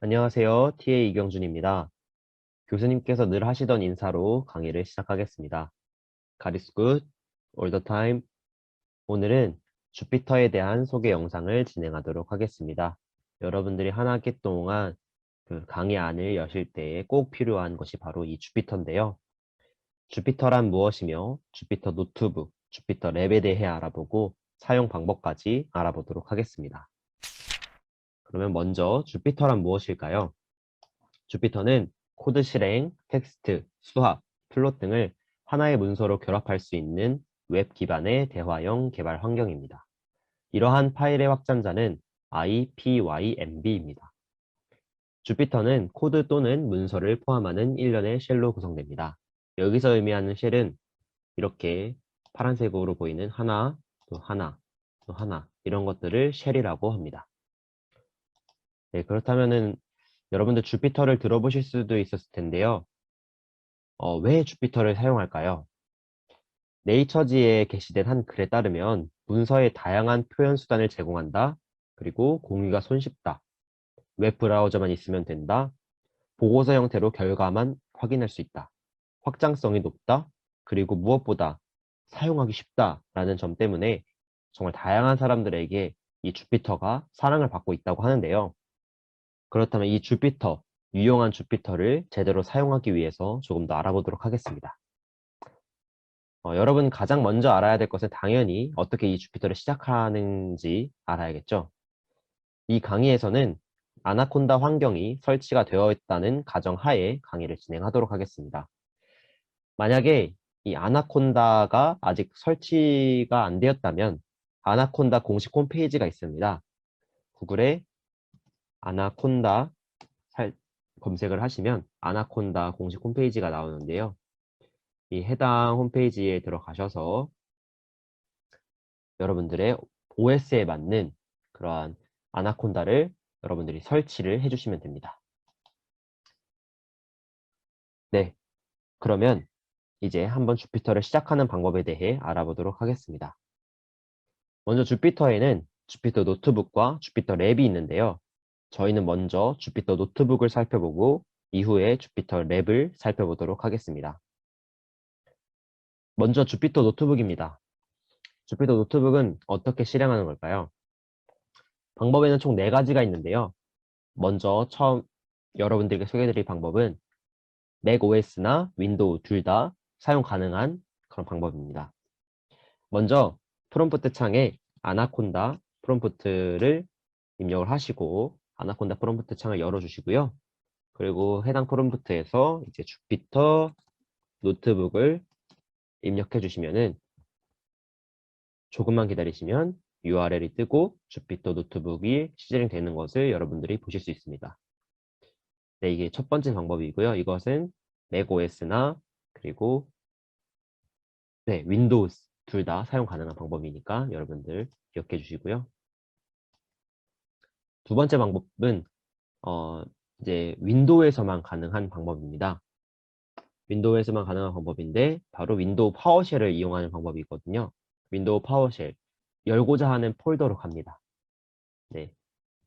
안녕하세요. TA 이경준입니다. 교수님께서 늘 하시던 인사로 강의를 시작하겠습니다. God is good, all the time. 오늘은 주피터에 대한 소개 영상을 진행하도록 하겠습니다. 여러분들이 한 학기 동안 그 강의 안을 여실 때에 꼭 필요한 것이 바로 이 주피터인데요. 주피터란 무엇이며 주피터 노트북, 주피터 랩에 대해 알아보고 사용 방법까지 알아보도록 하겠습니다. 그러면 먼저 주피터란 무엇일까요? 주피터는 코드 실행, 텍스트, 수학, 플롯 등을 하나의 문서로 결합할 수 있는 웹 기반의 대화형 개발 환경입니다. 이러한 파일의 확장자는 IPYMB입니다. 주피터는 코드 또는 문서를 포함하는 일련의 쉘로 구성됩니다. 여기서 의미하는 쉘은 이렇게 파란색으로 보이는 하나, 또 하나, 또 하나 이런 것들을 쉘이라고 합니다. 네, 그렇다면은 여러분들 주피터를 들어보실 수도 있었을 텐데요. 왜 주피터를 사용할까요? 네이처지에 게시된 한 글에 따르면 문서에 다양한 표현 수단을 제공한다. 그리고 공유가 손쉽다. 웹 브라우저만 있으면 된다. 보고서 형태로 결과만 확인할 수 있다. 확장성이 높다. 그리고 무엇보다 사용하기 쉽다라는 점 때문에 정말 다양한 사람들에게 이 주피터가 사랑을 받고 있다고 하는데요. 그렇다면 이 주피터, 유용한 주피터를 제대로 사용하기 위해서 조금 더 알아보도록 하겠습니다. 여러분 가장 먼저 알아야 될 것은 당연히 어떻게 이 주피터를 시작하는지 알아야겠죠. 이 강의에서는 아나콘다 환경이 설치가 되어 있다는 가정하에 강의를 진행하도록 하겠습니다. 만약에 이 아나콘다가 아직 설치가 안 되었다면 아나콘다 공식 홈페이지가 있습니다. 구글에 아나콘다 검색을 하시면 아나콘다 공식 홈페이지가 나오는데요. 이 해당 홈페이지에 들어가셔서 여러분들의 OS에 맞는 그러한 아나콘다를 여러분들이 설치를 해주시면 됩니다. 네, 그러면 이제 한번 주피터를 시작하는 방법에 대해 알아보도록 하겠습니다. 먼저 주피터에는 주피터 노트북과 주피터 랩이 있는데요. 저희는 먼저 주피터 노트북을 살펴보고 이후에 주피터 랩을 살펴보도록 하겠습니다. 먼저 주피터 노트북입니다. 주피터 노트북은 어떻게 실행하는 걸까요? 방법에는 총 4가지가 있는데요. 먼저 처음 여러분들께 소개해드릴 방법은 맥OS나 윈도우 둘 다 사용 가능한 그런 방법입니다. 먼저 프롬프트 창에 아나콘다 프롬프트를 입력을 하시고 아나콘다 프롬프트 창을 열어주시고요. 그리고 해당 프롬프트에서 이제 주피터 노트북을 입력해 주시면은 조금만 기다리시면 URL이 뜨고 주피터 노트북이 실행되는 것을 여러분들이 보실 수 있습니다. 네, 이게 첫 번째 방법이고요. 이것은 맥OS나 그리고 윈도우 둘 다 사용 가능한 방법이니까 여러분들 기억해 주시고요. 두 번째 방법은 이제 윈도우에서만 가능한 방법입니다. 윈도우에서만 가능한 방법인데 바로 윈도우 파워쉘을 이용하는 방법이거든요. 윈도우 파워쉘 열고자 하는 폴더로 갑니다. 네,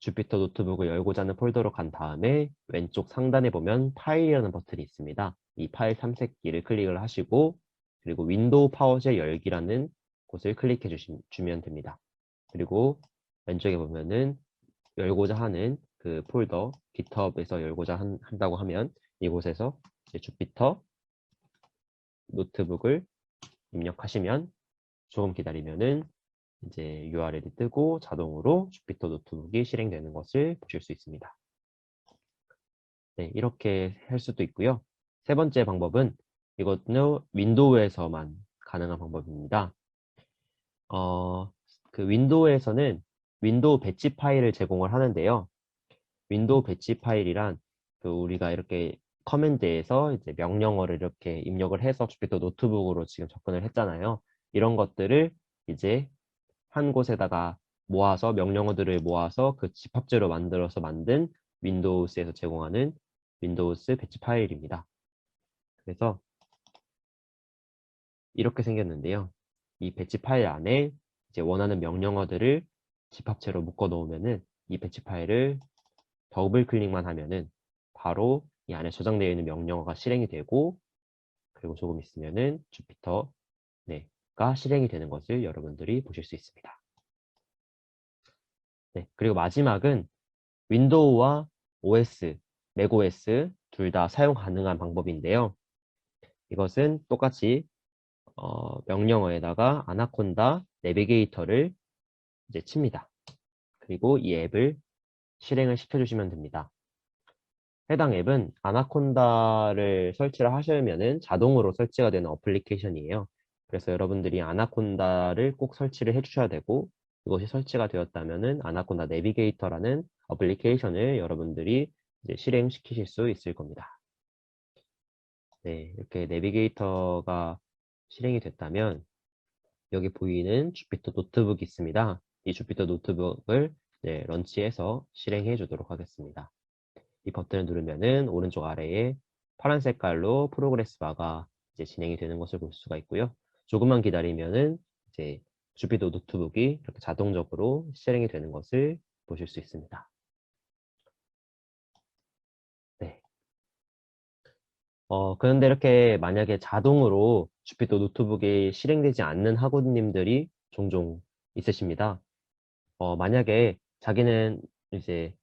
주피터 노트북을 열고자 하는 폴더로 간 다음에 왼쪽 상단에 보면 파일이라는 버튼이 있습니다. 이 파일 탐색기를 클릭을 하시고 그리고 윈도우 파워쉘 열기라는 곳을 클릭해 주시면 됩니다. 그리고 왼쪽에 보면은 열고자 하는 그 폴더 GitHub에서 열고자 한다고 하면 이곳에서 이제 주피터 노트북을 입력하시면 조금 기다리면은 이제 URL이 뜨고 자동으로 주피터 노트북이 실행되는 것을 보실 수 있습니다. 네, 이렇게 할 수도 있고요. 세 번째 방법은 이것은 윈도우에서만 가능한 방법입니다. 그 윈도우에서는 윈도우 배치 파일을 제공을 하는데요. 윈도우 배치 파일이란 그 우리가 이렇게 커맨드에서 이제 명령어를 이렇게 입력을 해서 주피터 노트북으로 지금 접근을 했잖아요. 이런 것들을 이제 한 곳에다가 모아서 명령어들을 모아서 그 집합제로 만들어서 만든 윈도우스에서 제공하는 윈도우스 배치 파일입니다. 그래서 이렇게 생겼는데요. 이 배치 파일 안에 이제 원하는 명령어들을 집합체로 묶어 놓으면은 이 배치 파일을 더블 클릭만 하면은 바로 이 안에 저장되어 있는 명령어가 실행이 되고, 그리고 조금 있으면은 주피터가 실행이 되는 것을 여러분들이 보실 수 있습니다. 네, 그리고 마지막은 윈도우와 OS, 맥OS 둘 다 사용 가능한 방법인데요. 이것은 똑같이 명령어에다가 아나콘다 내비게이터를 이제 칩니다. 그리고 이 앱을 실행을 시켜주시면 됩니다. 해당 앱은 아나콘다를 설치를 하시면은 자동으로 설치가 되는 어플리케이션이에요. 그래서 여러분들이 아나콘다를 꼭 설치를 해주셔야 되고, 이것이 설치가 되었다면은 아나콘다 내비게이터라는 어플리케이션을 여러분들이 이제 실행시키실 수 있을 겁니다. 네, 이렇게 내비게이터가 실행이 됐다면 여기 보이는 주피터 노트북이 있습니다. 이 주피터 노트북을 런치해서 실행해 주도록 하겠습니다. 이 버튼을 누르면은 오른쪽 아래에 파란 색깔로 프로그레스 바가 이제 진행이 되는 것을 볼 수가 있고요. 조금만 기다리면은 이제 주피터 노트북이 이렇게 자동적으로 실행이 되는 것을 보실 수 있습니다. 네. 그런데 이렇게 만약에 자동으로 주피터 노트북이 실행되지 않는 학우님들이 종종 있으십니다. 만약에 자기는 이제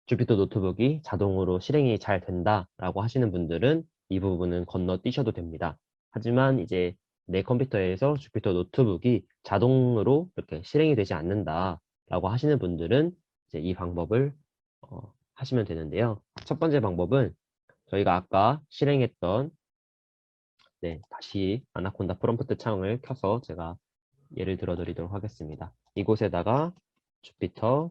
주피터 노트북이 자동으로 실행이 잘 된다라고 하시는 분들은 이 부분은 건너뛰셔도 됩니다. 하지만 이제 내 컴퓨터에서 주피터 노트북이 자동으로 이렇게 실행이 되지 않는다라고 하시는 분들은 이제 이 방법을 하시면 되는데요. 첫 번째 방법은 저희가 아까 실행했던 다시 아나콘다 프롬프트 창을 켜서 제가 예를 들어 드리도록 하겠습니다. 이곳에다가 주피터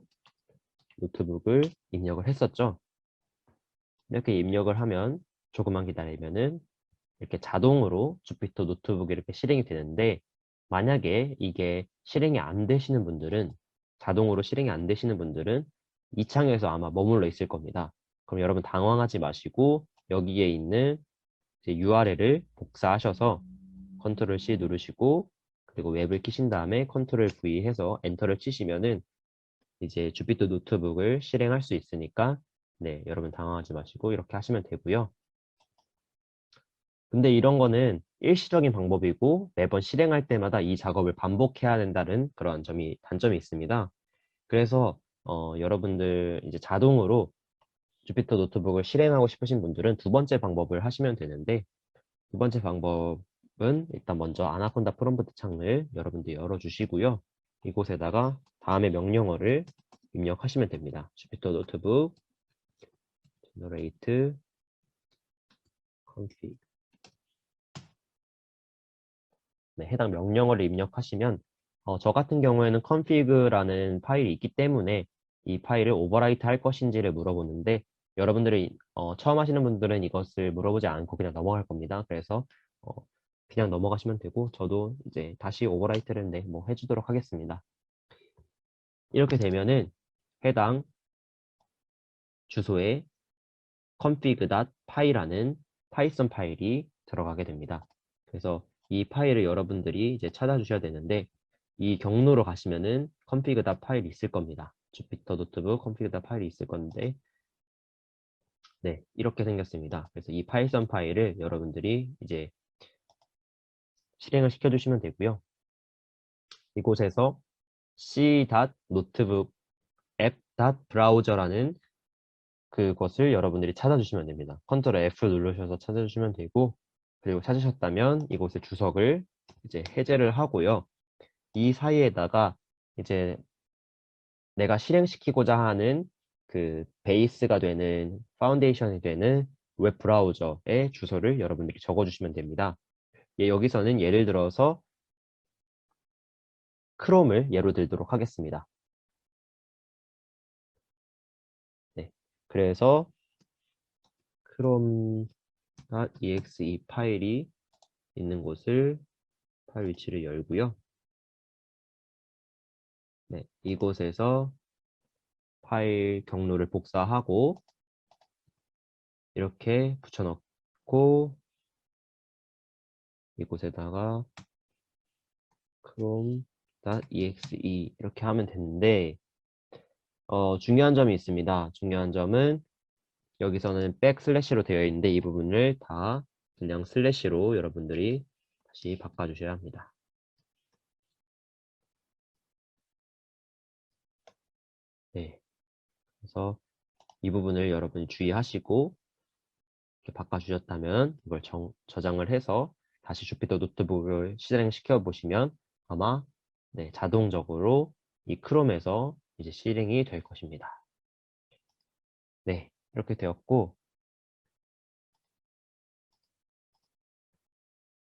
노트북을 입력을 했었죠. 이렇게 입력을 하면 조금만 기다리면은 이렇게 자동으로 주피터 노트북이 이렇게 실행이 되는데, 만약에 이게 실행이 안 되시는 분들은, 자동으로 실행이 안 되시는 분들은 이 창에서 아마 머물러 있을 겁니다. 그럼 여러분 당황하지 마시고 여기에 있는 URL을 복사하셔서 컨트롤 C 누르시고, 그리고 웹을 키신 다음에 컨트롤 V 해서 엔터를 치시면은 이제 주피터 노트북을 실행할 수 있으니까 여러분 당황하지 마시고 이렇게 하시면 되고요. 근데 이런 거는 일시적인 방법이고 매번 실행할 때마다 이 작업을 반복해야 된다는 그런 단점이 있습니다. 그래서 여러분들 이제 자동으로 주피터 노트북을 실행하고 싶으신 분들은 두 번째 방법을 하시면 되는데, 두 번째 방법은 일단 먼저 아나콘다 프롬프트 창을 여러분들 열어주시고요. 이곳에다가 다음의 명령어를 입력하시면 됩니다. 주피터 노트북 generate config. 해당 명령어를 입력하시면 저 같은 경우에는 config라는 파일이 있기 때문에 이 파일을 오버라이트 할 것인지를 물어보는데, 여러분들이 처음 하시는 분들은 이것을 물어보지 않고 그냥 넘어갈 겁니다. 그래서 어, 그냥 넘어가시면 되고, 저도 이제 다시 오버라이트를 해주도록 하겠습니다. 이렇게 되면은 해당 주소에 config.py라는 파이썬 파일이 들어가게 됩니다. 그래서 이 파일을 여러분들이 이제 찾아주셔야 되는데, 이 경로로 가시면은 config.py 파일이 있을 겁니다. 주피터 노트북 config.py 파일이 있을 건데, 이렇게 생겼습니다. 그래서 이 파이썬 파일을 여러분들이 이제 실행을 시켜주시면 되고요. 이곳에서 c.notebook app.browser라는 그것을 여러분들이 찾아주시면 됩니다. 컨트롤 F 누르셔서 찾아주시면 되고, 그리고 찾으셨다면 이곳에 주석을 이제 해제를 하고요. 이 사이에다가 이제 내가 실행시키고자 하는 그 베이스가 되는 파운데이션이 되는 웹 브라우저의 주소를 여러분들이 적어주시면 됩니다. 여기서는 예를 들어서 크롬을 예로 들도록 하겠습니다. 그래서 chrome.exe 파일이 있는 곳을 파일 위치를 열고요. 네, 이곳에서 파일 경로를 복사하고 이렇게 붙여넣고 이곳에다가 chrome.exe 이렇게 하면 되는데 중요한 점이 있습니다. 중요한 점은 여기서는 백슬래시로 되어 있는데 이 부분을 다 그냥 슬래시로 여러분들이 다시 바꿔주셔야 합니다. 네, 그래서 이 부분을 여러분이 주의하시고 이렇게 바꿔주셨다면 이걸 저장을 해서 다시 주피터 노트북을 실행시켜 보시면 아마 네, 자동적으로 이 크롬에서 이제 실행이 될 것입니다. 네, 이렇게 되었고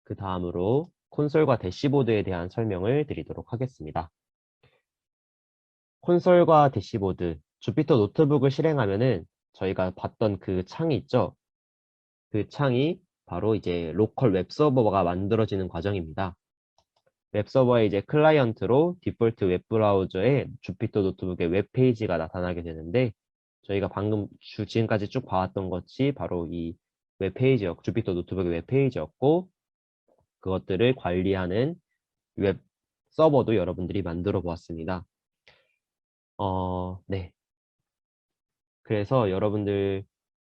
그 다음으로 콘솔과 대시보드에 대한 설명을 드리도록 하겠습니다. 콘솔과 대시보드, 주피터 노트북을 실행하면은 저희가 봤던 그 창이 있죠? 그 창이 바로 이제 로컬 웹서버가 만들어지는 과정입니다. 웹서버의 이제 클라이언트로 디폴트 웹브라우저에 주피터 노트북의 웹페이지가 나타나게 되는데 저희가 방금 지금까지 쭉 봐왔던 것이 바로 이 웹페이지였고 주피터 노트북의 웹페이지였고 그것들을 관리하는 웹 서버도 여러분들이 만들어 보았습니다. 네. 그래서 여러분들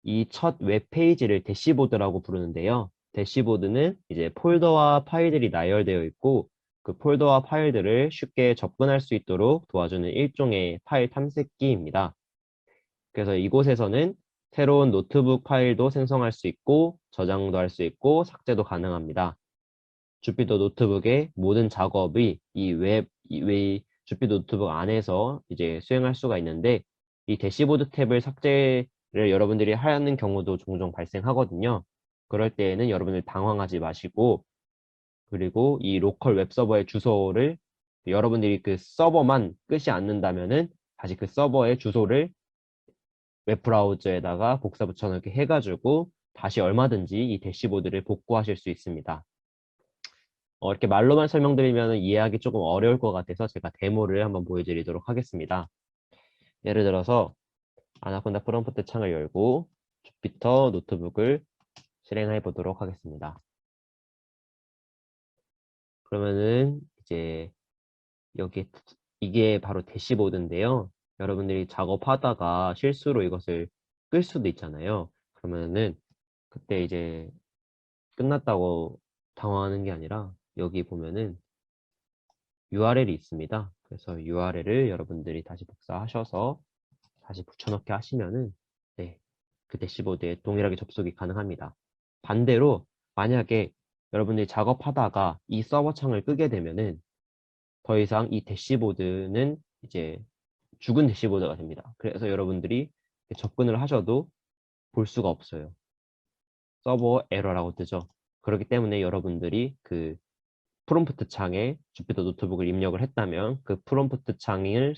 이 첫 웹페이지를 대시보드라고 부르는데요. 대시보드는 이제 폴더와 파일들이 나열되어 있고 그 폴더와 파일들을 쉽게 접근할 수 있도록 도와주는 일종의 파일 탐색기입니다. 그래서 이곳에서는 새로운 노트북 파일도 생성할 수 있고 저장도 할 수 있고 삭제도 가능합니다. 주피터 노트북의 모든 작업이 이 주피터 노트북 안에서 이제 수행할 수가 있는데 이 대시보드 탭을 삭제를 여러분들이 하는 경우도 종종 발생하거든요. 그럴 때에는 여러분들 당황하지 마시고 그리고 이 로컬 웹 서버의 주소를 여러분들이 그 서버만 끄지 않는다면은 다시 그 서버의 주소를 웹 브라우저에다가 복사 붙여넣기 해가지고 다시 얼마든지 이 대시보드를 복구하실 수 있습니다. 이렇게 말로만 설명드리면 이해하기 조금 어려울 것 같아서 제가 데모를 한번 보여드리도록 하겠습니다. 예를 들어서 아나콘다 프롬프트 창을 열고 주피터 노트북을 실행해 보도록 하겠습니다. 그러면은 이제 여기 이게 바로 대시보드인데요. 여러분들이 작업하다가 실수로 이것을 끌 수도 있잖아요. 그러면은 그때 이제 끝났다고 당황하는 게 아니라 여기 보면은 URL이 있습니다. 그래서 URL을 여러분들이 다시 복사하셔서 다시 붙여넣기 하시면은 네, 그 대시보드에 동일하게 접속이 가능합니다. 반대로 만약에 여러분들이 작업하다가 이 서버 창을 끄게 되면은 더 이상 이 대시보드는 이제 죽은 대시보드가 됩니다. 그래서 여러분들이 접근을 하셔도 볼 수가 없어요. 서버 에러라고 뜨죠. 그렇기 때문에 여러분들이 그 프롬프트 창에 주피터 노트북을 입력을 했다면 그 프롬프트 창은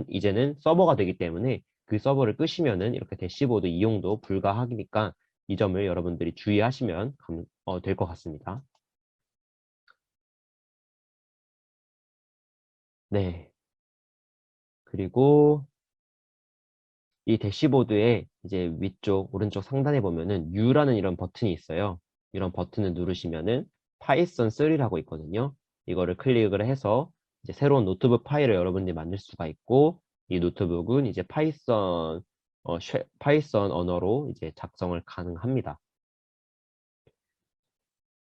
이제는 서버가 되기 때문에 그 서버를 끄시면은 이렇게 대시보드 이용도 불가하니까 이 점을 여러분들이 주의하시면 될 것 같습니다. 네. 그리고 이 대시보드의 이제 위쪽 오른쪽 상단에 보면은 U라는 이런 버튼이 있어요. 이런 버튼을 누르시면은 파이썬 3라고 있거든요. 이거를 클릭을 해서 이제 새로운 노트북 파일을 여러분들이 만들 수가 있고 이 노트북은 이제 파이썬 언어로 이제 작성을 가능합니다.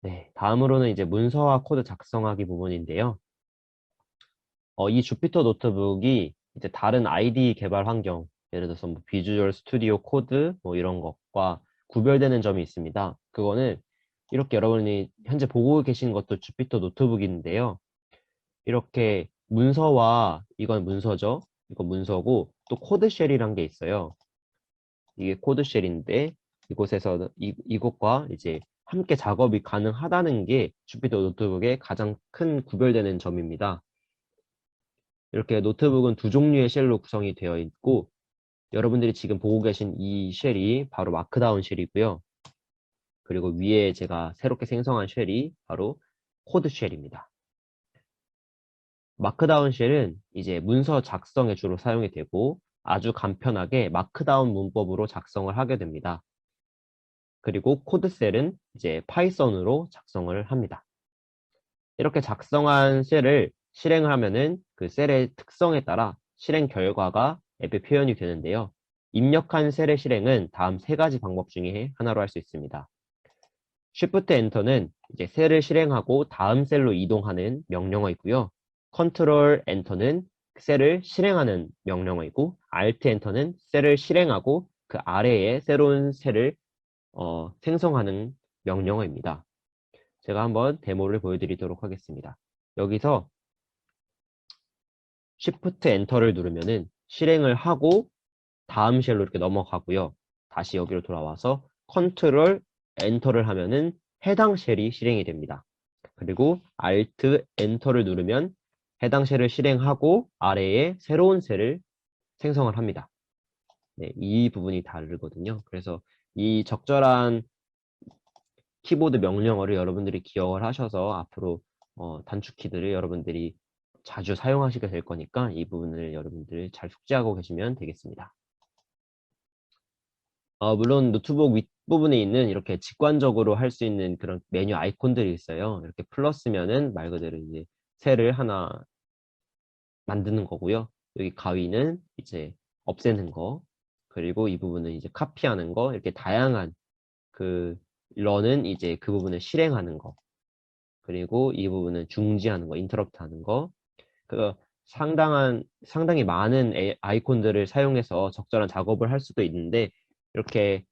네, 다음으로는 이제 문서와 코드 작성하기 부분인데요. 이 주피터 노트북이 이제 다른 IDE 개발 환경, 예를 들어서 뭐 비주얼 스튜디오 코드 뭐 이런 것과 구별되는 점이 있습니다. 그거는 이렇게 여러분이 현재 보고 계신 것도 주피터 노트북인데요. 이렇게 문서와 이건 문서죠. 이건 문서고 또 코드쉘이란 게 있어요. 이게 코드쉘인데 이곳에서 이것과 이제 함께 작업이 가능하다는 게 주피터 노트북의 가장 큰 구별되는 점입니다. 이렇게 노트북은 두 종류의 쉘로 구성이 되어 있고 여러분들이 지금 보고 계신 이 쉘이 바로 마크다운 쉘이고요. 그리고 위에 제가 새롭게 생성한 쉘이 바로 코드 쉘입니다. 마크다운 쉘은 이제 문서 작성에 주로 사용이 되고 아주 간편하게 마크다운 문법으로 작성을 하게 됩니다. 그리고 코드셀은 이제 파이썬으로 작성을 합니다. 이렇게 작성한 셀을 실행을 하면은 그 셀의 특성에 따라 실행 결과가 앱에 표현이 되는데요. 입력한 셀의 실행은 다음 세 가지 방법 중에 하나로 할 수 있습니다. Shift Enter는 이제 셀을 실행하고 다음 셀로 이동하는 명령어이고요. Control Enter는 셀을 실행하는 명령어이고, Alt Enter는 셀을 실행하고 그 아래에 새로운 셀을 생성하는 명령어입니다. 제가 한번 데모를 보여드리도록 하겠습니다. 여기서 Shift Enter를 누르면은 실행을 하고 다음 쉘로 이렇게 넘어가고요. 다시 여기로 돌아와서 Ctrl Enter를 하면은 해당 쉘이 실행이 됩니다. 그리고 Alt Enter를 누르면 해당 쉘을 실행하고 아래에 새로운 셀을 생성을 합니다. 네, 이 부분이 다르거든요. 그래서 이 적절한 키보드 명령어를 여러분들이 기억을 하셔서 앞으로 단축키들을 여러분들이 자주 사용하시게 될 거니까 이 부분을 여러분들 잘 숙지하고 계시면 되겠습니다. 물론 노트북 윗부분에 있는 이렇게 직관적으로 할 수 있는 그런 메뉴 아이콘들이 있어요. 이렇게 플러스면은 말 그대로 이제 셀을 하나 만드는 거고요. 여기 가위는 이제 없애는 거, 그리고 이 부분은 이제 카피하는 거, 이렇게 다양한 그 런은 이제 그 부분을 실행하는 거, 그리고 이 부분은 중지하는 거, 인터럽트 하는 거, 그 상당히 많은 아이콘들을 사용해서 적절한 작업을 할 수도 있는데 이렇게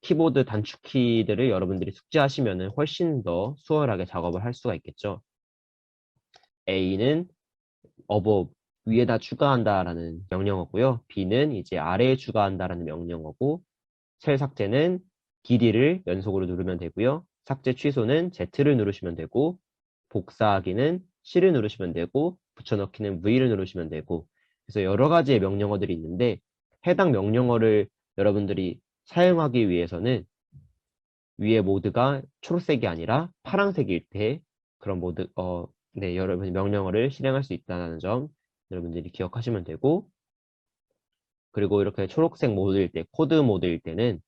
키보드 단축키들을 여러분들이 숙지하시면 훨씬 더 수월하게 작업을 할 수가 있겠죠. A는 above 위에다 추가한다라는 명령어고요. B는 이제 아래에 추가한다라는 명령어고 셀 삭제는 DD를 연속으로 누르면 되고요. 삭제 취소는 Z를 누르시면 되고 복사하기는 C를 누르시면 되고 붙여넣기는 V를 누르시면 되고 그래서 여러 가지의 명령어들이 있는데 해당 명령어를 여러분들이 사용하기 위해서는 위에 모드가 초록색이 아니라 파란색일 때 그런 모드 네, 여러분이 명령어를 실행할 수 있다는 점 여러분들이 기억하시면 되고 그리고 이렇게 초록색 모드일 때 코드 모드일 때는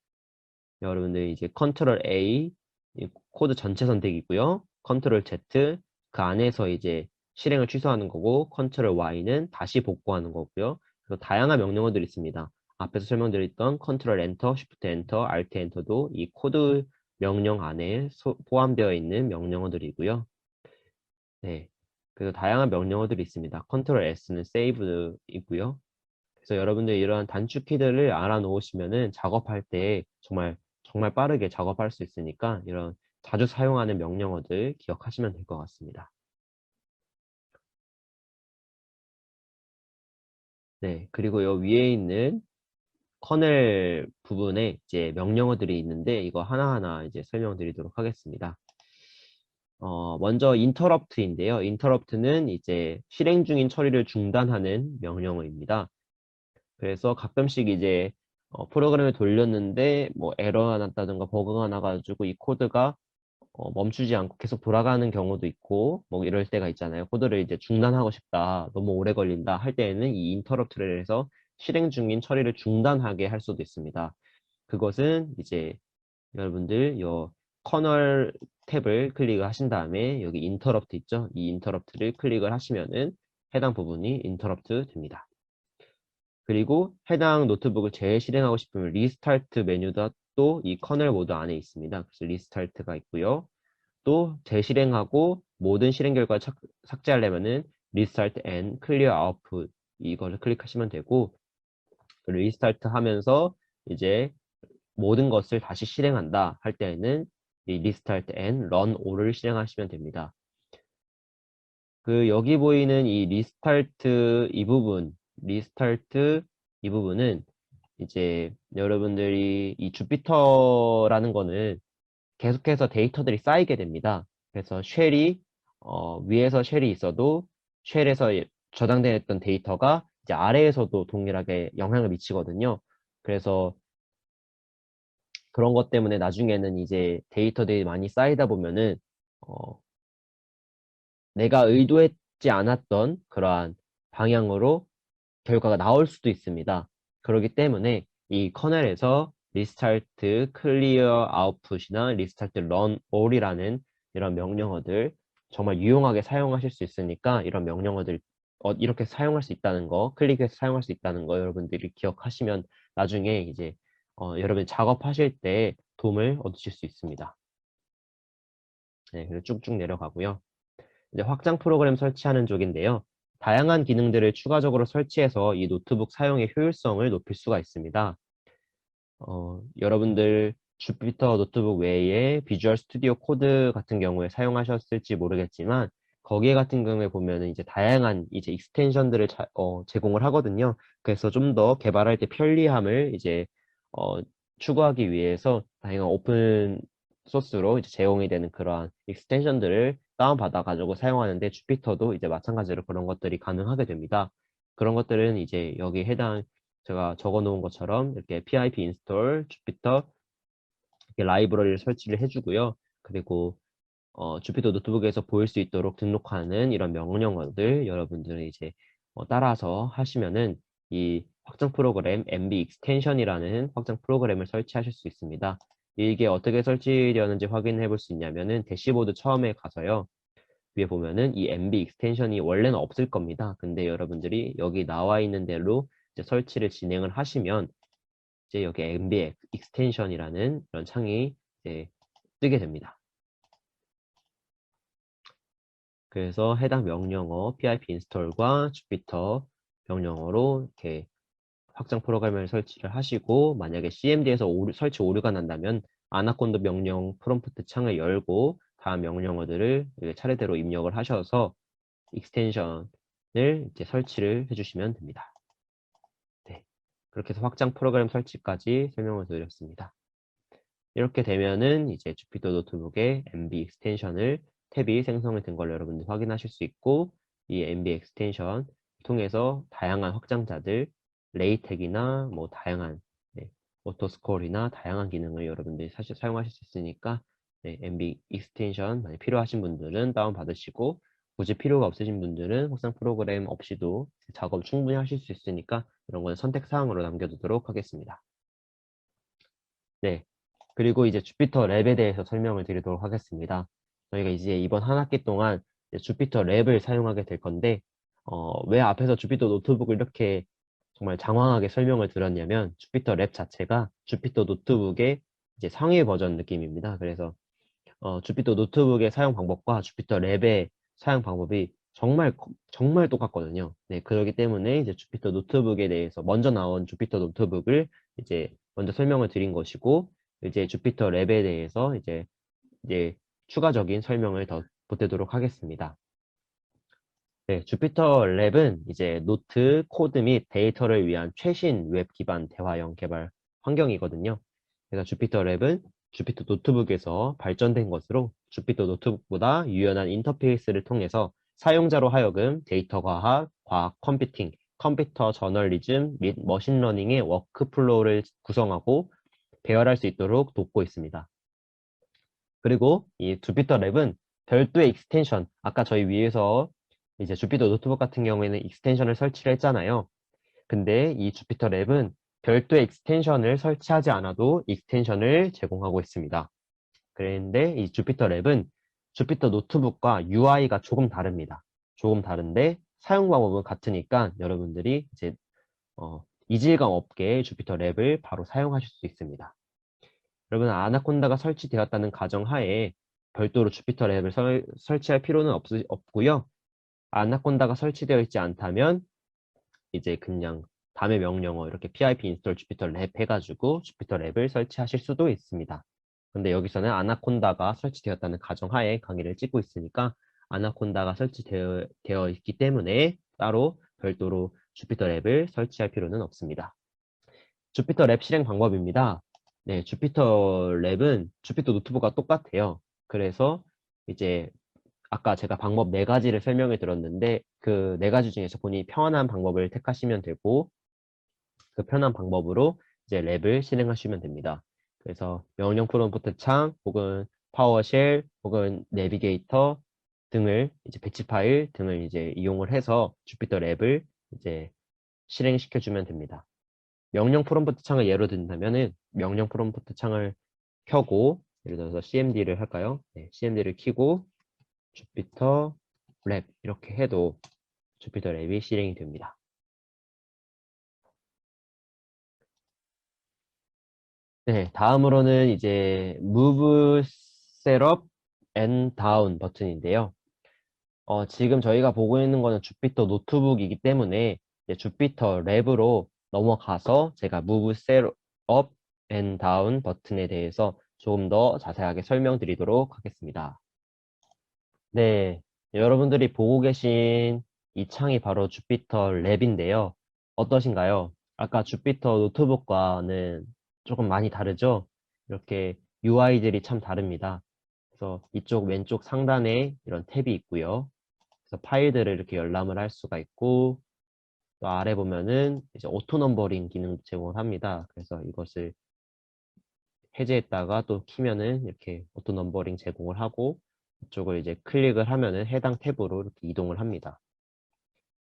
여러분들이 이제 컨트롤 A 이 코드 전체 선택이고요. 컨트롤 Z 그 안에서 이제 실행을 취소하는 거고 컨트롤 Y는 다시 복구하는 거고요. 그래서 다양한 명령어들이 있습니다. 앞에서 설명드렸던 컨트롤 엔터, 쉬프트 엔터, 알트 엔터도 이 코드 명령 안에 포함되어 있는 명령어들이고요. 네. 그래서 다양한 명령어들이 있습니다. 컨트롤 S는 세이브이고요. 그래서 여러분들 이러한 단축 키들을 알아놓으시면은 작업할 때 정말 빠르게 작업할 수 있으니까 이런 자주 사용하는 명령어들 기억하시면 될 것 같습니다. 네, 그리고 요 위에 있는 커넬 부분에 이제 명령어들이 있는데 이거 하나하나 이제 설명드리도록 하겠습니다. 먼저 interrupt인데요. interrupt는 이제 실행 중인 처리를 중단하는 명령어입니다. 그래서 가끔씩 이제 프로그램을 돌렸는데 뭐 에러가 났다든가 버그가 나가지고 이 코드가 멈추지 않고 계속 돌아가는 경우도 있고 뭐 이럴 때가 있잖아요. 코드를 이제 중단하고 싶다, 너무 오래 걸린다 할 때에는 이 인터럽트를 해서 실행 중인 처리를 중단하게 할 수도 있습니다. 그것은 이제 여러분들 요 커널 탭을 클릭하신 다음에 여기 인터럽트 있죠? 이 인터럽트를 클릭을 하시면은 해당 부분이 인터럽트 됩니다. 그리고 해당 노트북을 재실행하고 싶으면 리스타트 메뉴가 또 이 커널 모드 안에 있습니다. 그래서 리스타트가 있고요. 또 재실행하고 모든 실행 결과 삭제하려면은 리스타트 앤 클리어 아웃풋 이거를 클릭하시면 되고 리스타트 하면서 이제 모든 것을 다시 실행한다 할 때에는 이 리스타트 앤 런 올을 실행하시면 됩니다. 그 여기 보이는 이 리스타트 이 부분은 이제 여러분들이 이 주피터라는 거는 계속해서 데이터들이 쌓이게 됩니다. 그래서 쉘이 위에서 쉘이 있어도 쉘에서 저장되어 있던 데이터가 이제 아래에서도 동일하게 영향을 미치거든요. 그래서 그런 것 때문에 나중에는 이제 데이터들이 많이 쌓이다 보면은 어, 내가 의도했지 않았던 그러한 방향으로 결과가 나올 수도 있습니다. 그렇기 때문에 이 커널에서 리스타트 클리어 아웃풋이나 리스타트 런 올이라는 이런 명령어들 정말 유용하게 사용하실 수 있으니까 이런 명령어들 이렇게 사용할 수 있다는 거, 클릭해서 사용할 수 있다는 거 여러분들이 기억하시면 나중에 이제 여러분 작업하실 때 도움을 얻으실 수 있습니다. 네, 그리고 쭉쭉 내려가고요. 이제 확장 프로그램 설치하는 쪽인데요. 다양한 기능들을 추가적으로 설치해서 이 노트북 사용의 효율성을 높일 수가 있습니다. 여러분들 주피터 노트북 외에 비주얼 스튜디오 코드 같은 경우에 사용하셨을지 모르겠지만 거기에 같은 경우에 보면은 이제 다양한 이제 익스텐션들을 제공을 하거든요. 그래서 좀 더 개발할 때 편리함을 이제 어, 추구하기 위해서 다양한 오픈 소스로 이제 제공이 되는 그러한 익스텐션들을 다운받아 가지고 사용하는데 주피터도 이제 마찬가지로 그런 것들이 가능하게 됩니다. 그런 것들은 이제 여기 해당 제가 적어 놓은 것처럼 이렇게 pip install 주피터 이렇게 라이브러리를 설치를 해주고요. 그리고 주피터 노트북에서 보일 수 있도록 등록하는 이런 명령어들 여러분들이 이제 따라서 하시면은 이 확장 프로그램 MB 익스텐션이라는 확장 프로그램을 설치하실 수 있습니다. 이게 어떻게 설치되었는지 확인해 볼 수 있냐면은 대시보드 처음에 가서요. 위에 보면은 이 MB 익스텐션이 원래는 없을 겁니다. 근데 여러분들이 여기 나와 있는 대로 이제 설치를 진행을 하시면 이제 여기 MB 익스텐션이라는 그런 창이 이제 뜨게 됩니다. 그래서 해당 명령어 pip install과 주피터 명령어로 이렇게 확장 프로그램을 설치를 하시고 만약에 CMD에서 설치 오류가 난다면 아나콘다 명령 프롬프트 창을 열고 다음 명령어들을 차례대로 입력을 하셔서 익스텐션을 이제 설치를 해주시면 됩니다. 네. 그렇게 해서 확장 프로그램 설치까지 설명을 드렸습니다. 이렇게 되면은 이제 주피터 노트북에 MB 익스텐션을 탭이 생성이 된 걸 여러분들 확인하실 수 있고 이 MB 익스텐션 통해서 다양한 확장자들 레이텍이나 뭐 다양한 오토스콜이나 다양한 기능을 여러분들이 사실 사용하실 수 있으니까 MB 익스텐션 많이 필요하신 분들은 다운받으시고 굳이 필요가 없으신 분들은 확장 프로그램 없이도 작업 충분히 하실 수 있으니까 이런 건 선택 사항으로 남겨두도록 하겠습니다. 네. 그리고 이제 주피터 랩에 대해서 설명을 드리도록 하겠습니다. 저희가 이제 이번 한 학기 동안 이제 주피터 랩을 사용하게 될 건데, 왜 앞에서 주피터 노트북을 이렇게 정말 장황하게 설명을 드렸냐면, 주피터 랩 자체가 주피터 노트북의 이제 상위 버전 느낌입니다. 그래서 주피터 노트북의 사용 방법과 주피터 랩의 사용 방법이 정말 똑같거든요. 네, 그렇기 때문에 이제 주피터 노트북에 대해서 먼저 나온 주피터 노트북을 이제 먼저 설명을 드린 것이고, 이제 주피터 랩에 대해서 이제 추가적인 설명을 더 보태도록 하겠습니다. 네, 주피터 랩은 이제 노트, 코드 및 데이터를 위한 최신 웹 기반 대화형 개발 환경이거든요. 그래서 주피터 랩은 주피터 노트북에서 발전된 것으로 주피터 노트북보다 유연한 인터페이스를 통해서 사용자로 하여금 데이터 과학, 과학 컴퓨팅, 컴퓨터 저널리즘 및 머신러닝의 워크플로우를 구성하고 배열할 수 있도록 돕고 있습니다. 그리고 이 주피터 랩은 별도의 익스텐션, 아까 저희 위에서 이제 주피터 노트북 같은 경우에는 익스텐션을 설치를 했잖아요. 근데 이 주피터 랩은 별도의 익스텐션을 설치하지 않아도 익스텐션을 제공하고 있습니다. 그런데 이 주피터 랩은 주피터 노트북과 UI가 조금 다릅니다. 조금 다른데 사용 방법은 같으니까 여러분들이 이제 이질감 없게 주피터 랩을 바로 사용하실 수 있습니다. 여러분 아나콘다가 설치되었다는 가정하에 별도로 주피터 랩을 설치할 필요는 없고요. 아나콘다가 설치되어 있지 않다면 이제 그냥 다음의 명령어 이렇게 pip install 주피터 랩 해가지고 주피터 랩을 설치하실 수도 있습니다. 근데 여기서는 아나콘다가 설치되었다는 가정하에 강의를 찍고 있으니까 아나콘다가 설치되어 있기 때문에 따로 별도로 주피터 랩을 설치할 필요는 없습니다. 주피터 랩 실행 방법입니다. 네, 주피터 랩은 주피터 노트북과 똑같아요. 그래서 이제 아까 제가 방법 네 가지를 설명을 드렸는데 그 네 가지 중에서 본인이 편한 방법을 택하시면 되고 그 편한 방법으로 이제 랩을 실행하시면 됩니다. 그래서 명령 프롬프트 창 혹은 파워쉘 혹은 내비게이터 등을 이제 배치 파일 등을 이제 이용을 해서 주피터 랩을 이제 실행시켜 주면 됩니다. 명령 프롬프트 창을 예로 든다면은 명령 프롬프트 창을 켜고 예를 들어서 cmd를 할까요? 네, cmd를 켜고 주피터 랩 이렇게 해도 주피터 랩이 실행이 됩니다. 네, 다음으로는 이제 Move Setup and Down 버튼인데요. 지금 저희가 보고 있는 거는 주피터 노트북이기 때문에 이제 주피터 랩으로 넘어가서 제가 Move Setup and Down 버튼에 대해서 조금 더 자세하게 설명드리도록 하겠습니다. 네, 여러분들이 보고 계신 이 창이 바로 주피터 랩인데요. 어떠신가요? 아까 주피터 노트북과는 조금 많이 다르죠? 이렇게 UI들이 참 다릅니다. 그래서 이쪽 왼쪽 상단에 이런 탭이 있고요. 그래서 파일들을 이렇게 열람을 할 수가 있고, 또 아래 보면은 이제 오토 넘버링 기능도 제공을 합니다. 그래서 이것을 해제했다가 또 키면은 이렇게 오토 넘버링 제공을 하고 이쪽을 이제 클릭을 하면은 해당 탭으로 이렇게 이동을 합니다.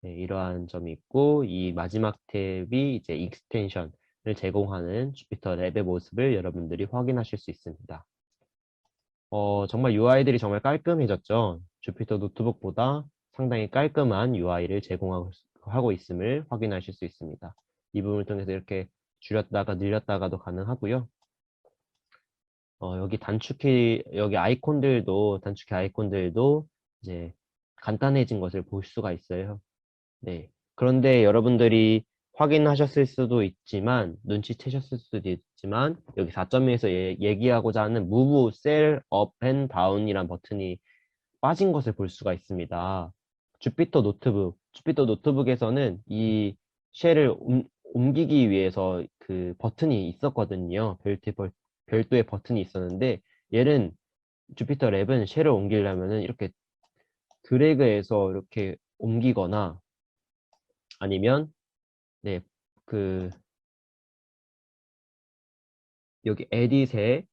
네, 이러한 점이 있고 이 마지막 탭이 이제 익스텐션을 제공하는 주피터 랩의 모습을 여러분들이 확인하실 수 있습니다. 정말 UI들이 정말 깔끔해졌죠. 주피터 노트북보다 상당히 깔끔한 UI를 제공하고 있음을 확인하실 수 있습니다. 이 부분을 통해서 이렇게 줄였다가 늘렸다가도 가능하고요. 여기 여기 단축키 아이콘들도 이제 간단해진 것을 볼 수가 있어요. 네. 그런데 여러분들이 확인하셨을 수도 있지만, 눈치채셨을 수도 있지만, 여기 4.2에서 얘기하고자 하는 Move Cell Up and Down이란 버튼이 빠진 것을 볼 수가 있습니다. 주피터 노트북에서는 이 쉘을 옮기기 위해서 그 버튼이 있었거든요. 별도의 버튼이 있었는데 얘는 주피터 랩은 쉘을 옮기려면은 이렇게 드래그해서 이렇게 옮기거나 아니면 네, 그 여기 에딧에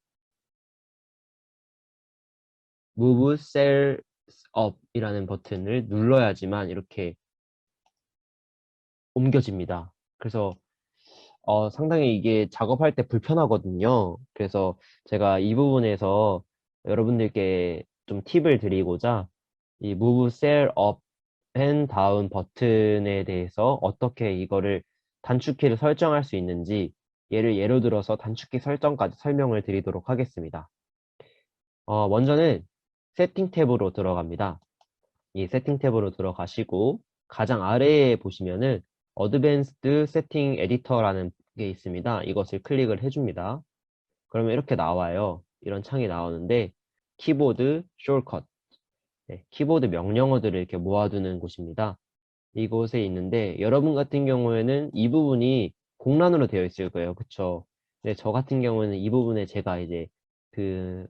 Move Cells Up 이라는 버튼을 눌러야지만 이렇게 옮겨집니다. 그래서 상당히 이게 작업할 때 불편하거든요. 그래서 제가 이 부분에서 여러분들께 좀 팁을 드리고자 이 Move Cell Up and Down 버튼에 대해서 어떻게 이거를 단축키를 설정할 수 있는지 예로 들어서 단축키 설정까지 설명을 드리도록 하겠습니다. 먼저는 세팅 탭으로 들어갑니다. 이 세팅 탭으로 들어가시고 가장 아래에 보시면은 어드밴스드 세팅 에디터라는 게 있습니다. 이것을 클릭을 해줍니다. 그러면 이렇게 나와요. 이런 창이 나오는데 키보드 숄컷, 네, 키보드 명령어들을 이렇게 모아두는 곳입니다. 이곳에 있는데 여러분 같은 경우에는 이 부분이 공란으로 되어 있을 거예요. 그쵸? 근데 저 같은 경우에는 이 부분에 제가 이제 그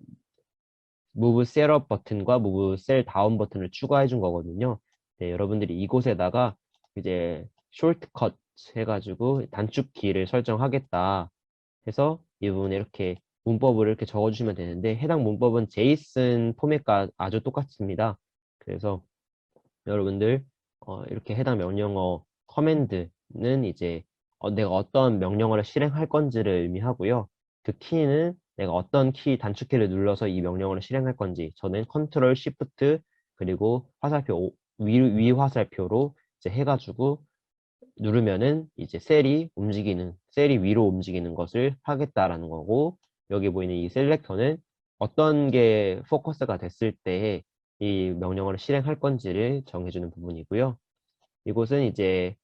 Move Setup 버튼과 Move Cell Down 버튼을 추가해 준 거거든요. 네, 여러분들이 이곳에다가 이제 숄트컷 해가지고 단축키를 설정하겠다 해서 이 부분에 이렇게 문법을 이렇게 적어주시면 되는데 해당 문법은 JSON 포맷과 아주 똑같습니다. 그래서 여러분들 이렇게 해당 명령어 커맨드는 이제 내가 어떤 명령어를 실행할 건지를 의미하고요. 그 키는 내가 어떤 단축키를 눌러서 이 명령어를 실행할 건지 저는 컨트롤 시프트 그리고 위 화살표로 이제 해가지고 누르면은 이제 셀이 위로 움직이는 것을 하겠다라는 거고 여기 보이는 이 셀렉터는 어떤 게 포커스가 됐을 때 이 명령어를 실행할 건지를 정해주는 부분이고요. 이곳은 이제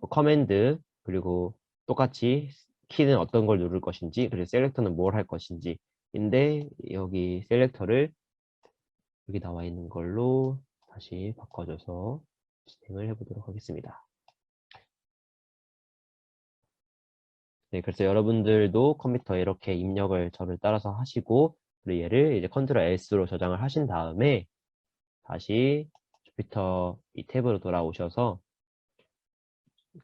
커맨드 그리고 똑같이 키는 어떤 걸 누를 것인지 그리고 셀렉터는 뭘 할 것인지 인데 여기 셀렉터를 여기 나와 있는 걸로 다시 바꿔줘서 진행을 해보도록 하겠습니다. 네, 그래서 여러분들도 컴퓨터에 이렇게 입력을 저를 따라서 하시고 그리고 얘를 이제 컨트롤 S로 저장을 하신 다음에 다시 주피터 이 탭으로 돌아오셔서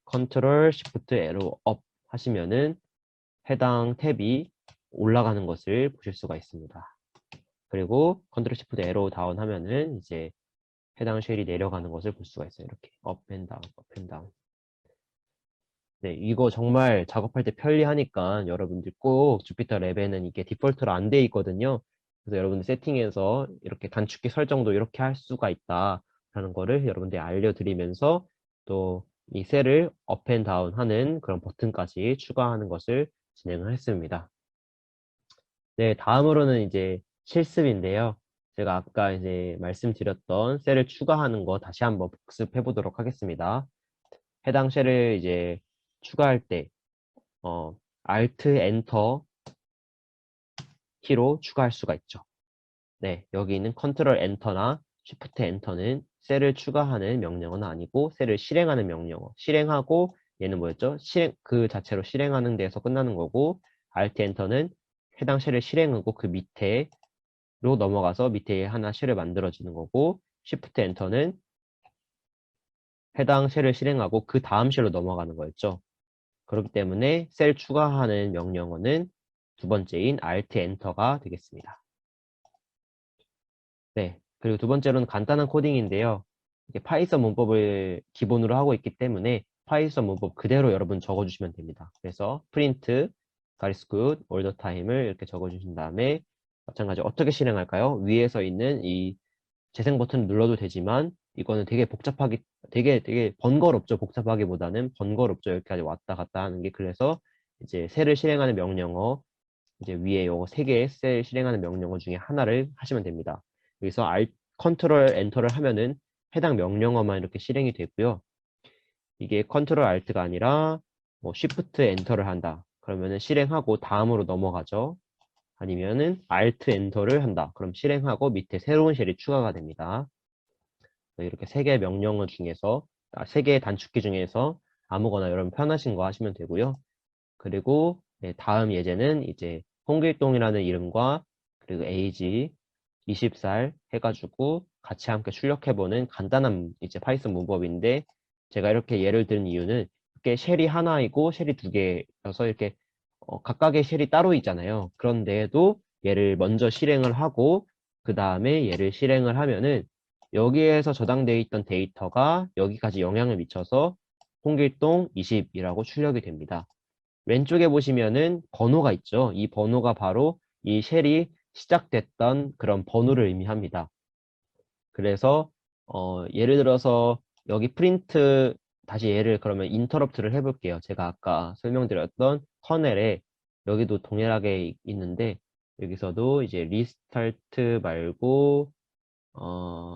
컨트롤 시프트 에로 업 하시면은 해당 탭이 올라가는 것을 보실 수가 있습니다. 그리고 컨트롤 시프트 에로 다운 하면은 이제 해당 쉘이 내려가는 것을 볼 수가 있어요. 이렇게 업 앤 다운, 업 앤 다운. 네, 이거 정말 작업할 때 편리하니까 여러분들 꼭 주피터 랩에는 이게 디폴트로 안 돼 있거든요. 그래서 여러분들 세팅에서 이렇게 단축키 설정도 이렇게 할 수가 있다라는 거를 여러분들 알려드리면서 또 이 셀을 업 앤 다운 하는 그런 버튼까지 추가하는 것을 진행을 했습니다. 네, 다음으로는 이제 실습인데요. 제가 아까 이제 말씀드렸던 셀을 추가하는 거 다시 한번 복습해 보도록 하겠습니다. 해당 셀을 이제 추가할 때, Alt Enter 키로 추가할 수가 있죠. 네, 여기 있는 Ctrl Enter나 Shift Enter는 셀을 추가하는 명령어는 아니고 셀을 실행하는 명령어. 실행하고 얘는 뭐였죠? 그 자체로 실행하는 데에서 끝나는 거고 Alt Enter는 해당 셀을 실행하고 그 밑에 로 넘어가서 밑에 하나 쉘을 만들어지는 거고 Shift Enter는 해당 쉘을 실행하고 그 다음 쉘로 넘어가는 거였죠. 그렇기 때문에 셀 추가하는 명령어는 두 번째인 Alt Enter가 되겠습니다. 네, 그리고 두 번째로는 간단한 코딩인데요. 이게 파이썬 문법을 기본으로 하고 있기 때문에 파이썬 문법 그대로 여러분 적어주시면 됩니다. 그래서 print 가리스 good all the time을 이렇게 적어주신 다음에 마찬가지로 어떻게 실행할까요? 위에서 있는 이 재생 버튼을 눌러도 되지만 이거는 되게 복잡하기 되게 번거롭죠. 복잡하기보다는 번거롭죠. 여기까지 왔다 갔다 하는 게. 그래서 이제 셀을 실행하는 명령어 이제 위에 요거 세 개의 셀 실행하는 명령어 중에 하나를 하시면 됩니다. 여기서 컨트롤 엔터를 하면은 해당 명령어만 이렇게 실행이 되고요. 이게 컨트롤 알트가 아니라 뭐 쉬프트 엔터를 한다. 그러면은 실행하고 다음으로 넘어가죠. 아니면은 Alt 엔터를 한다. 그럼 실행하고 밑에 새로운 쉘이 추가가 됩니다. 이렇게 세 개의 명령어 중에서 세 개의 단축키 중에서 아무거나 여러분 편하신 거 하시면 되고요. 그리고 네, 다음 예제는 이제 홍길동이라는 이름과 그리고 에이지 20살 해가지고 같이 함께 출력해보는 간단한 이제 파이썬 문법인데 제가 이렇게 예를 든 이유는 이렇게 쉘이 하나이고 쉘이 두 개여서 이렇게 각각의 쉘이 따로 있잖아요. 그런데도 얘를 먼저 실행을 하고 그 다음에 얘를 실행을 하면은 여기에서 저장되어 있던 데이터가 여기까지 영향을 미쳐서 홍길동 20이라고 출력이 됩니다. 왼쪽에 보시면은 번호가 있죠. 이 번호가 바로 이 쉘이 시작됐던 그런 번호를 의미합니다. 그래서 예를 들어서 여기 프린트 다시 얘를 그러면 인터럽트를 해볼게요. 제가 아까 설명드렸던 커넬에 여기도 동일하게 있는데 여기서도 이제 리스타트 말고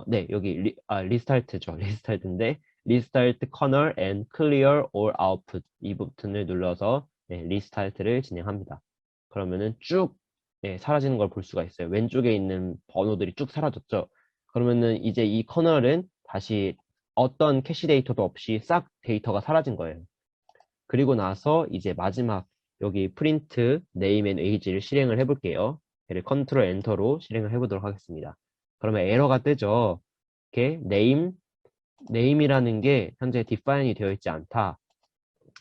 네 여기 리스타트죠. 리스타트인데 리스타트 커널 and clear all output 이 버튼을 눌러서 네, 리스타트를 진행합니다. 그러면은 쭉 네, 사라지는 걸 볼 수가 있어요. 왼쪽에 있는 번호들이 쭉 사라졌죠. 그러면은 이제 이 커널은 다시 어떤 캐시 데이터도 없이 싹 데이터가 사라진 거예요. 그리고 나서 이제 마지막 여기 프린트 네임 앤 에이지를 실행을 해볼게요. 얘를 컨트롤 엔터로 실행을 해보도록 하겠습니다. 그러면 에러가 뜨죠. 이렇게 네임이라는 게 현재 디파인이 되어 있지 않다.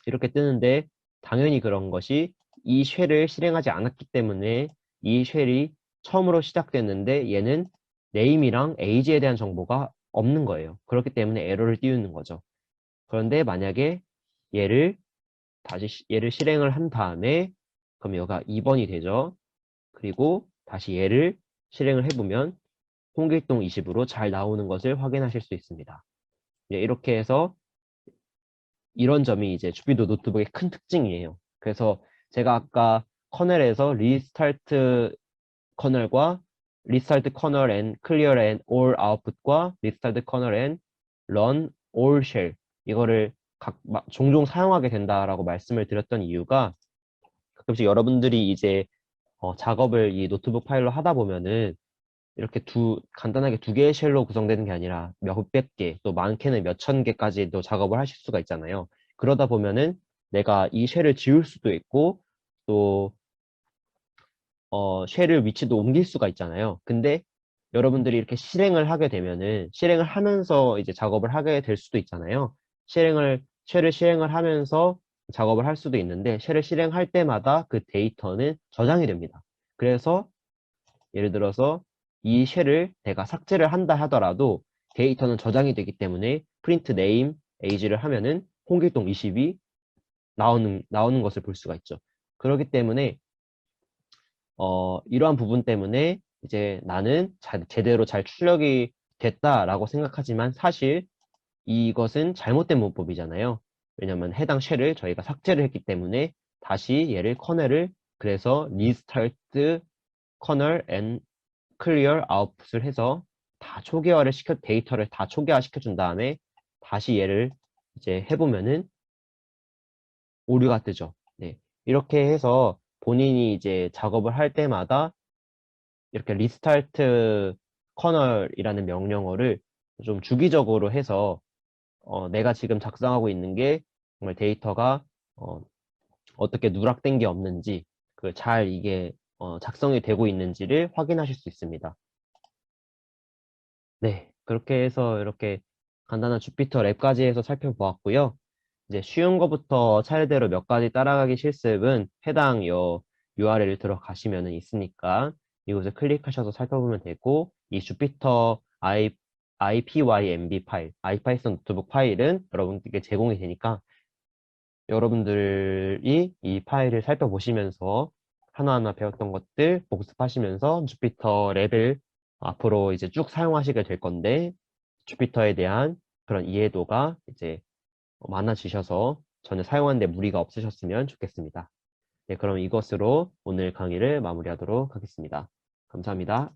이렇게 뜨는데 당연히 그런 것이 이 쉘을 실행하지 않았기 때문에 이 쉘이 처음으로 시작됐는데 얘는 네임이랑 에이지에 대한 정보가 없는 거예요. 그렇기 때문에 에러를 띄우는 거죠. 그런데 만약에 얘를 얘를 실행을 한 다음에 그럼 여기가 2번이 되죠. 그리고 다시 얘를 실행을 해보면 홍길동 20으로 잘 나오는 것을 확인하실 수 있습니다. 이렇게 해서 이런 점이 이제 주피도 노트북의 큰 특징이에요. 그래서 제가 아까 커널에서 리스타트 커널과 리스타트 커널 앤 클리어 앤 올 아웃풋과 리스타트 커널 앤 런 올 쉘 이거를 종종 사용하게 된다라고 말씀을 드렸던 이유가 가끔씩 여러분들이 이제 작업을 이 노트북 파일로 하다 보면은 이렇게 간단하게 두 개의 쉘로 구성되는 게 아니라 몇백 개, 또 많게는 몇천 개까지도 작업을 하실 수가 있잖아요. 그러다 보면은 내가 이 쉘을 지울 수도 있고, 또, 쉘을 위치도 옮길 수가 있잖아요. 근데 여러분들이 이렇게 실행을 하게 되면은 실행을 하면서 이제 작업을 하게 될 수도 있잖아요. 쉘을 실행을 하면서 작업을 할 수도 있는데 쉘을 실행할 때마다 그 데이터는 저장이 됩니다. 그래서 예를 들어서 이 쉘을 내가 삭제를 한다 하더라도 데이터는 저장이 되기 때문에 print name age를 하면은 홍길동 20이 나오는 것을 볼 수가 있죠. 그렇기 때문에 이러한 부분 때문에 이제 나는 제대로 잘 출력이 됐다라고 생각하지만 사실 이것은 잘못된 문법이잖아요. 왜냐하면 해당 쉘을 저희가 삭제를 했기 때문에 다시 얘를 커널을 그래서 restart kernel and clear output을 해서 다 초기화를 데이터를 다 초기화 시켜준 다음에 다시 얘를 이제 해보면은 오류가 뜨죠. 네. 이렇게 해서 본인이 이제 작업을 할 때마다 이렇게 리스타트 커널이라는 명령어를 좀 주기적으로 해서 내가 지금 작성하고 있는 게 정말 데이터가 어떻게 누락된 게 없는지 잘 이게 작성이 되고 있는지를 확인하실 수 있습니다. 네, 그렇게 해서 이렇게 간단한 주피터 랩까지 해서 살펴보았고요. 이제 쉬운 거부터 차례대로 몇 가지 따라가기 실습은 해당 URL을 들어가시면 있으니까 이곳을 클릭하셔서 살펴보면 되고 이 주피터 IPYNB 파일, 아이파이썬 노트북 파일은 여러분들께 제공이 되니까 여러분들이 이 파일을 살펴보시면서 하나하나 배웠던 것들 복습하시면서 주피터 랩을 앞으로 이제 쭉 사용하시게 될 건데 주피터에 대한 그런 이해도가 이제 많아지셔서 전혀 사용하는데 무리가 없으셨으면 좋겠습니다. 네, 그럼 이것으로 오늘 강의를 마무리하도록 하겠습니다. 감사합니다.